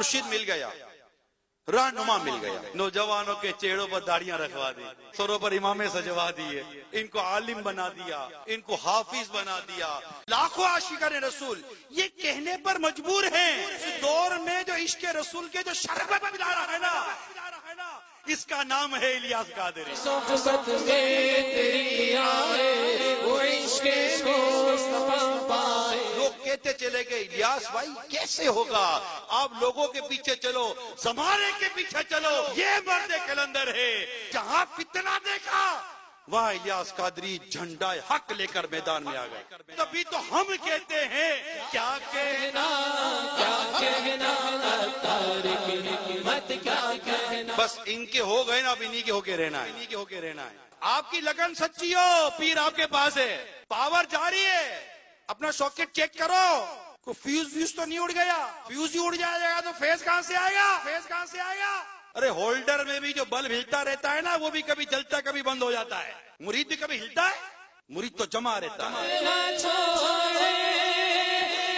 مرشد مل گیا، رہنما مل گیا. نوجوانوں کے چہروں پر داڑیاں رکھوا دی، سروں پر امامے سجوا دیے، ان کو عالم بنا دیا، ان کو حافظ بنا دیا. لاکھوں عاشقان رسول یہ کہنے پر مجبور ہیں اس دور میں جو عشق رسول کے جو شربت پلا رہا ہے نا، اس کا نام ہے الیاس قادری. صحبت میں تیری آئے وہ عشق مصطفیٰ پائے. لوگ کہتے چلے گئے الیاس بھائی کیسے ہوگا، آپ لوگوں کے پیچھے چلو، زمانے کے پیچھے چلو، یہ مرد کلندر ہے. جہاں فتنہ دیکھا وہاں الیاس قادری جھنڈا حق لے کر میدان میں آ گئے. تبھی تو ہم کہتے ہیں کیا کہنا کیا کہنا تاریخ حکمت کیا کہنا. بس ان کے ہو گئے نا، اب انہی کے ہو کے رہنا ہے، انہی کے ہو کے رہنا ہے. آپ کی لگن سچی ہو، پیر آپ کے پاس ہے، پاور جاری ہے، اپنا ساکٹ چیک کرو، کوئی فیوز تو نہیں اڑ گیا. فیوز ہی اڑ جائے گا تو فیز کہاں سے آئے گا، فیز کہاں سے آئے گا. ارے ہولڈر میں بھی جو بلب ہلتا رہتا ہے نا، وہ بھی کبھی جلتا کبھی بند ہو جاتا ہے. مرید بھی کبھی ہلتا ہے، مرید تو جمع رہتا ہے. نہ چھوڑے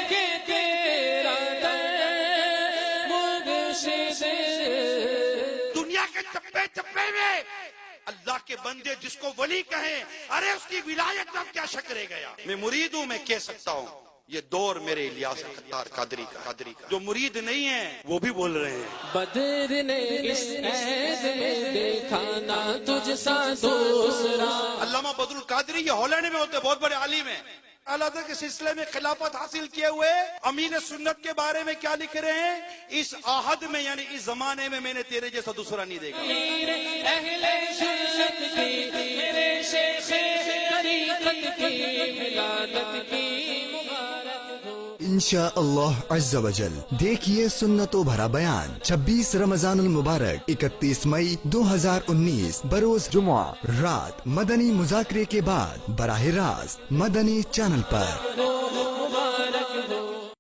کہ تیرا در مرشد. دنیا کے چپے چپے میں اللہ کے بندے جس کو ولی کہیں، ارے اس کی ولایت میں کیا شک رہ گیا. میں مرید ہوں، میں کہہ سکتا ہوں یہ دور میرے الیاس قادری کا. جو مرید نہیں ہے وہ بھی بول رہے ہیں. بدر نے اس عید میں دیکھا نہ تجھ سا دوسرا. علامہ بدر القادری یہ ہالینڈ میں ہوتے، بہت بڑے عالم ہیں. اللہ تعالیٰ کے سلسلے میں خلافت حاصل کیے ہوئے امین سنت کے بارے میں کیا لکھ رہے ہیں، اس عہد میں یعنی اس زمانے میں میں نے تیرے جیسا دوسرا نہیں دیکھا. اہل سنت کی میرے شیخ طریقت کی ولادت کی مبارک ہو. انشاءاللہ عز و جل دیکھیے سنتوں بھرا بیان 26 رمضان المبارک 31 مئی 2019 بروز جمعہ رات مدنی مذاکرے کے بعد براہ راست مدنی چینل پر.